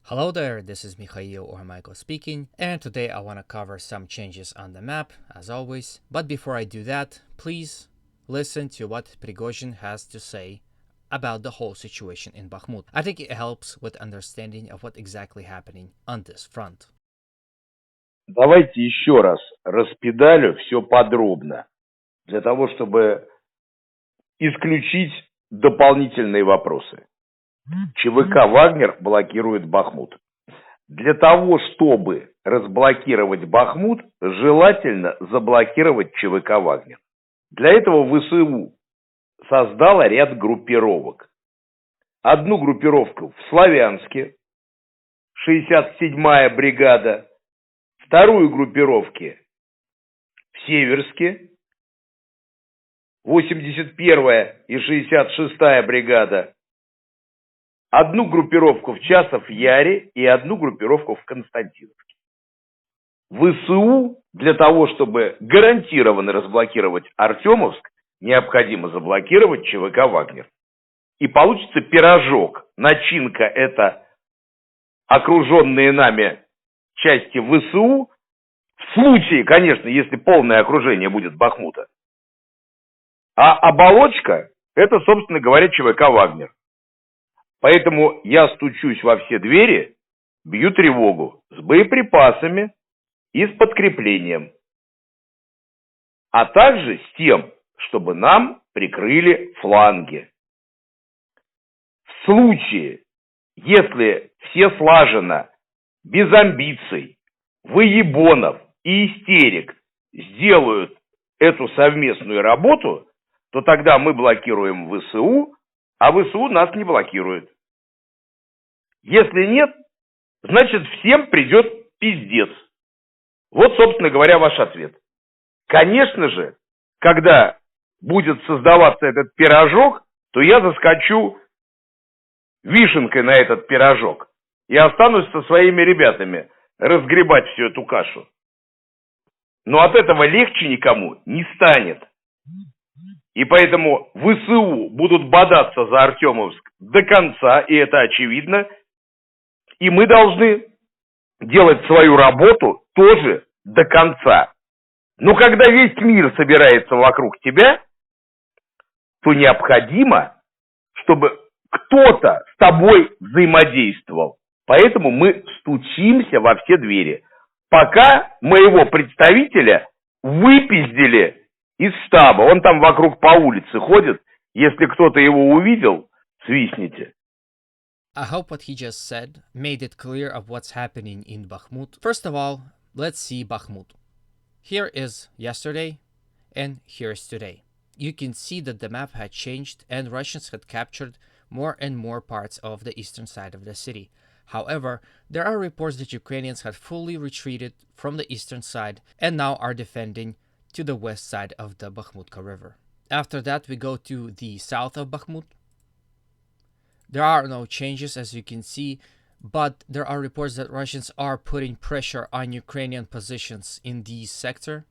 Hello there, this is Mikhail or Michael speaking, and today I want to cover some changes on the map, as always. But before I do that, please listen to what Prigozhin has to say about the whole situation in Bakhmut. I think it helps with understanding of what exactly happening on this front. Давайте еще раз распедалю все подробно, для того, чтобы исключить дополнительные вопросы. ЧВК «Вагнер» блокирует Бахмут. Для того, чтобы разблокировать Бахмут, желательно заблокировать ЧВК «Вагнер». Для этого ВСУ создала ряд группировок. Одну группировку в Славянске, 67-я бригада, вторую группировку в Северске, 81-я и 66-я бригада, одну группировку в Часов-Яре и одну группировку в Константиновке. ВСУ для того, чтобы гарантированно разблокировать Артемовск, необходимо заблокировать ЧВК «Вагнер». И получится пирожок. Начинка – это окруженные нами части ВСУ, в случае, конечно, если полное окружение будет Бахмута. А оболочка – это, собственно говоря, ЧВК «Вагнер». Поэтому я стучусь во все двери, бью тревогу с боеприпасами и с подкреплением. А также с тем, чтобы нам прикрыли фланги. В случае, если все слаженно, без амбиций, выебонов и истерик сделают эту совместную работу, то тогда мы блокируем ВСУ, а ВСУ нас не блокирует. Если нет, значит всем придет пиздец. Вот, собственно говоря, ваш ответ. Конечно же, когда будет создаваться этот пирожок, то я заскочу вишенкой на этот пирожок и останусь со своими ребятами разгребать всю эту кашу. Но от этого легче никому не станет. И поэтому ВСУ будут бодаться за Артемовск до конца, и это очевидно. И мы должны делать свою работу тоже до конца. Но когда весь мир собирается вокруг тебя, то необходимо, чтобы кто-то с тобой взаимодействовал. Поэтому мы стучимся во все двери. Пока моего представителя выпиздили из штаба. Он там вокруг по улице ходит. Если кто-то его увидел, свистните. I hope what he just said made it clear of what's happening in Bakhmut. First of all, let's see Bakhmut. Here is yesterday, and here is today. You can see that the map had changed and Russians had captured more and more parts of the eastern side of the city. However, there are reports that Ukrainians had fully retreated from the eastern side and now are defending to the west side of the Bakhmutka River. After that, we go to the south of Bakhmut. There are no changes, as you can see, but there are reports that Russians are putting pressure on Ukrainian positions in this sector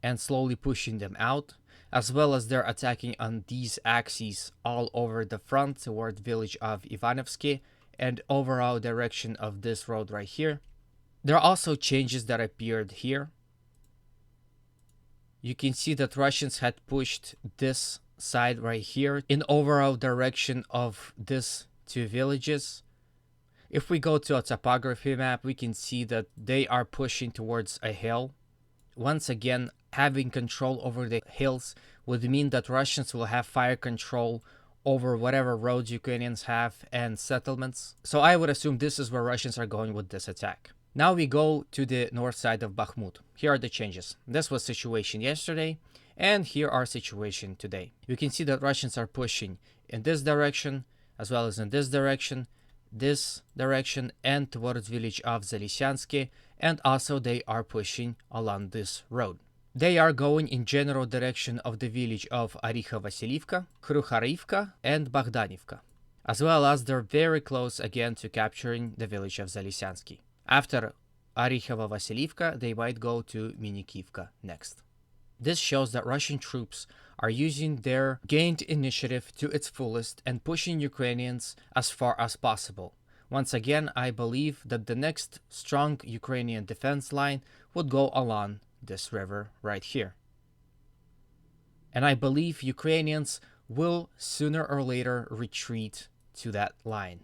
and slowly pushing them out, as well as they're attacking on these axes all over the front toward the village of Ivanovsky and overall direction of this road right here. There are also changes that appeared here. You can see that Russians had pushed this side right here in overall direction of these two villages. If we go to a topography map, we can see that they are pushing towards a hill. Once again, having control over the hills would mean that Russians will have fire control over whatever roads Ukrainians have and settlements. So I would assume this is where Russians are going with this attack. Now we go to the north side of Bakhmut. Here are the changes. This was situation yesterday, and here are situation today. You can see that Russians are pushing in this direction, as well as in this direction, and towards village of Zalysyansky, and also they are pushing along this road. They are going in general direction of the village of Orikha-Vasilivka, Kruharivka, and Bogdanivka, as well as they're very close again to capturing the village of Zalysyansky. After Orikhovo-Vasilivka, they might go to Minikivka next. This shows that Russian troops are using their gained initiative to its fullest and pushing Ukrainians as far as possible, Once again, I believe that the next strong Ukrainian defense line would go along this river right here. And I believe Ukrainians will sooner or later retreat to that line.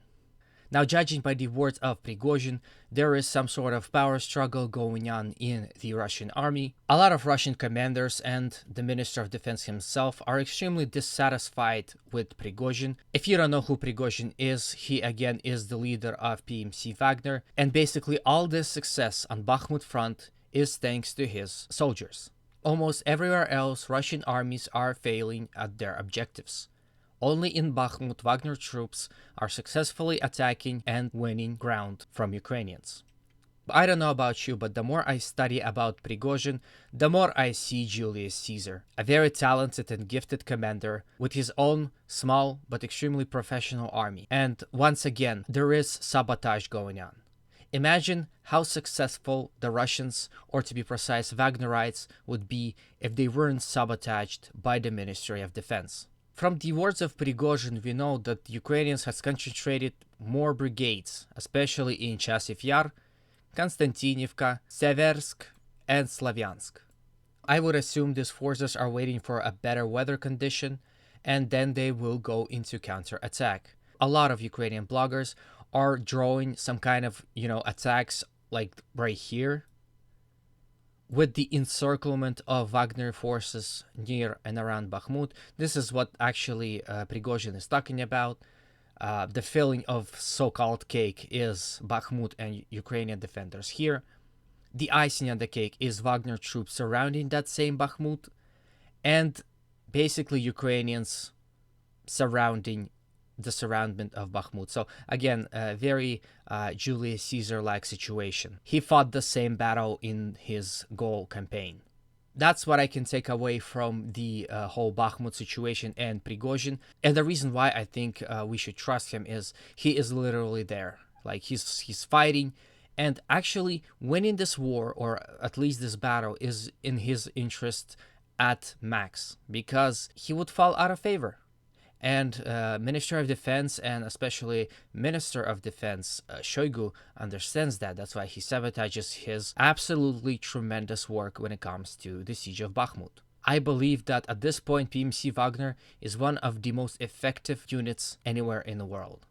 Now, judging by the words of Prigozhin, there is some sort of power struggle going on in the Russian army. A lot of Russian commanders and the Minister of Defense himself are extremely dissatisfied with Prigozhin. If you don't know who Prigozhin is, he again is the leader of PMC Wagner, and basically all this success on Bakhmut front is thanks to his soldiers. Almost everywhere else, Russian armies are failing at their objectives. Only in Bakhmut, Wagner troops are successfully attacking and winning ground from Ukrainians. I don't know about you, but the more I study about Prigozhin, the more I see Julius Caesar, a very talented and gifted commander with his own small but extremely professional army. And once again, there is sabotage going on. Imagine how successful the Russians, or to be precise, Wagnerites, would be if they weren't sabotaged by the Ministry of Defense. From the words of Prigozhin, we know that Ukrainians has concentrated more brigades, especially in Chasiv Yar, Konstantinivka, Seversk, and Slavyansk. I would assume these forces are waiting for a better weather condition, and then they will go into counterattack. A lot of Ukrainian bloggers are drawing some kind of, attacks like right here, with the encirclement of Wagner forces near and around Bakhmut. This is what actually Prigozhin is talking about. The filling of so-called cake is Bakhmut and Ukrainian defenders here. The icing on the cake is Wagner troops surrounding that same Bakhmut, and basically Ukrainians surrounding the surroundment of Bakhmut. So again, a very Julius Caesar-like situation. He fought the same battle in his Gaul campaign. That's what I can take away from the whole Bakhmut situation and Prigozhin. And the reason why I think we should trust him is he is literally there. Like he's fighting, and actually winning this war, or at least this battle, is in his interest at max, because he would fall out of favor. And Minister of Defense, and especially Minister of Defense Shoigu, understands that. That's why he sabotages his absolutely tremendous work when it comes to the siege of Bakhmut. I believe that at this point, PMC Wagner is one of the most effective units anywhere in the world.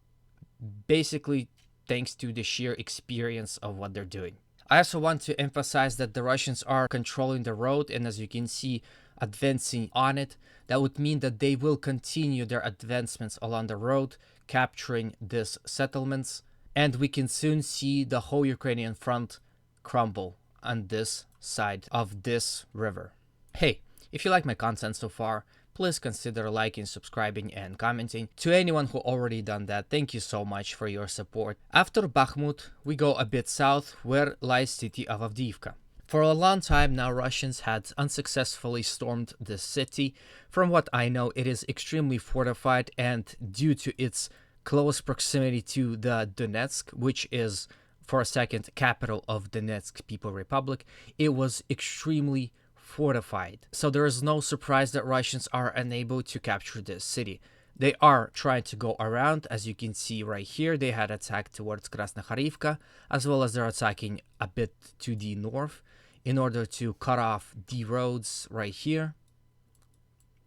Basically, thanks to the sheer experience of what they're doing. I also want to emphasize that the Russians are controlling the road, and as you can see, advancing on it. That would mean that they will continue their advancements along the road, capturing these settlements, and we can soon see the whole Ukrainian front crumble on this side of this river. Hey, if you like my content so far, please consider liking, subscribing, and commenting. To anyone who already done that, thank you so much for your support. After Bakhmut, we go a bit south, where lies city of Avdiivka. For a long time now, Russians had unsuccessfully stormed this city. From what I know, it is extremely fortified, and due to its close proximity to the Donetsk, which is, for a second, capital of Donetsk People Republic, it was extremely fortified. So there is no surprise that Russians are unable to capture this city. They are trying to go around. As you can see right here, they had attacked towards Krasnokharivka, as well as they're attacking a bit to the north in order to cut off the roads right here.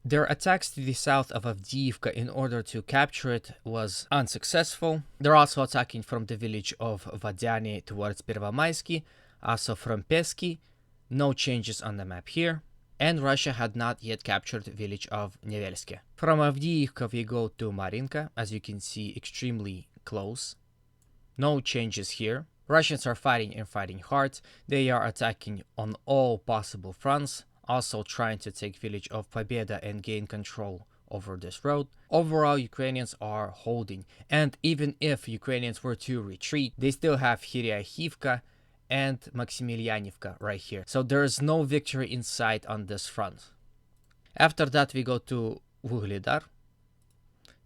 Their attacks to the south of Avdiivka in order to capture it was unsuccessful. They're also attacking from the village of Vadyani towards Pervomaisky, also from Pesky. No changes on the map here. And Russia had not yet captured the village of Nevelske. From Avdiivka we go to Marinka, as you can see, extremely close. No changes here. Russians are fighting and fighting hard. They are attacking on all possible fronts, also trying to take village of Pobeda and gain control over this road. Overall, Ukrainians are holding, and even if Ukrainians were to retreat, they still have Hiriahivka and Maximilianivka right here. So there is no victory in sight on this front. After that, we go to Vuhledar.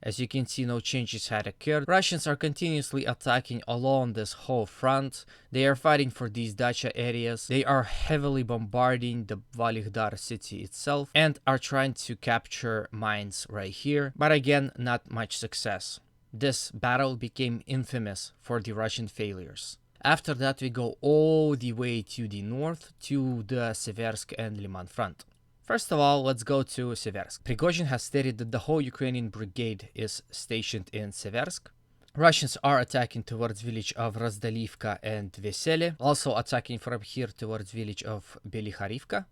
As you can see, no changes had occurred. Russians are continuously attacking along this whole front. They are fighting for these dacha areas. They are heavily bombarding the Vuhledar city itself and are trying to capture mines right here. But again, not much success. this battle became infamous for the Russian failures. After that, we go all the way to the north to the Seversk and Liman front. First of all, let's go to Seversk. Prigozhin has stated that the whole Ukrainian brigade is stationed in Seversk. Russians are attacking towards village of Razdalivka and Vesele, also attacking from here towards village of Belikharivka.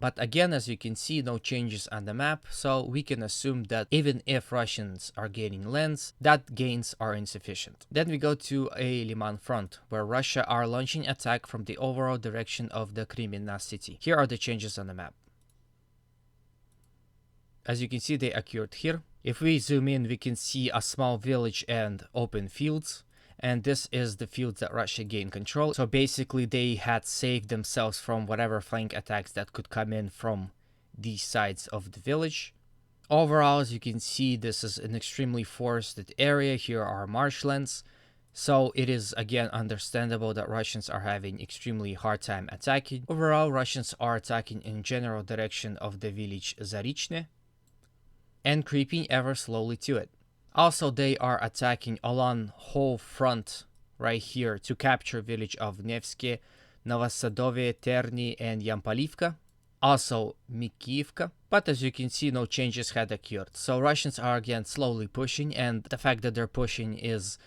But again, as you can see, no changes on the map, so we can assume that even if Russians are gaining lands, that gains are insufficient. Then we go to a Liman front, where Russia are launching attack from the overall direction of the Kreminna city. Here are the changes on the map. As you can see, they occurred here. If we zoom in, we can see a small village and open fields. And this is the fields that Russia gained control. So basically, they had saved themselves from whatever flank attacks that could come in from these sides of the village. Overall, as you can see, this is an extremely forested area. Here are marshlands. So it is again understandable that Russians are having extremely hard time attacking. Overall, Russians are attacking in general direction of the village Zarichne and creeping ever slowly to it. Also, they are attacking along whole front right here to capture village of Nevsky, Novosadove, Terny, and Yampalivka. Also Mikiivka. But as you can see, no changes had occurred. So Russians are again slowly pushing, and the fact that they're pushing is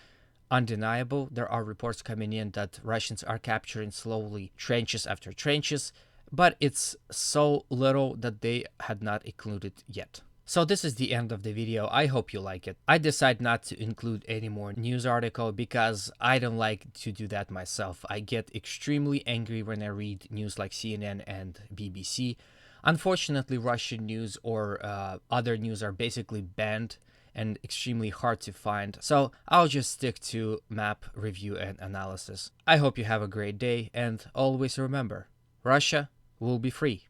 undeniable. There are reports coming in that Russians are capturing slowly trenches after trenches, but it's so little that they had not included yet. So this is the end of the video. I hope you like it. I decided not to include any more news article because I don't like to do that myself. I get extremely angry when I read news like CNN and BBC. Unfortunately, Russian news or other news are basically banned and extremely hard to find. So I'll just stick to map review and analysis. I hope you have a great day, and always remember, Russia will be free.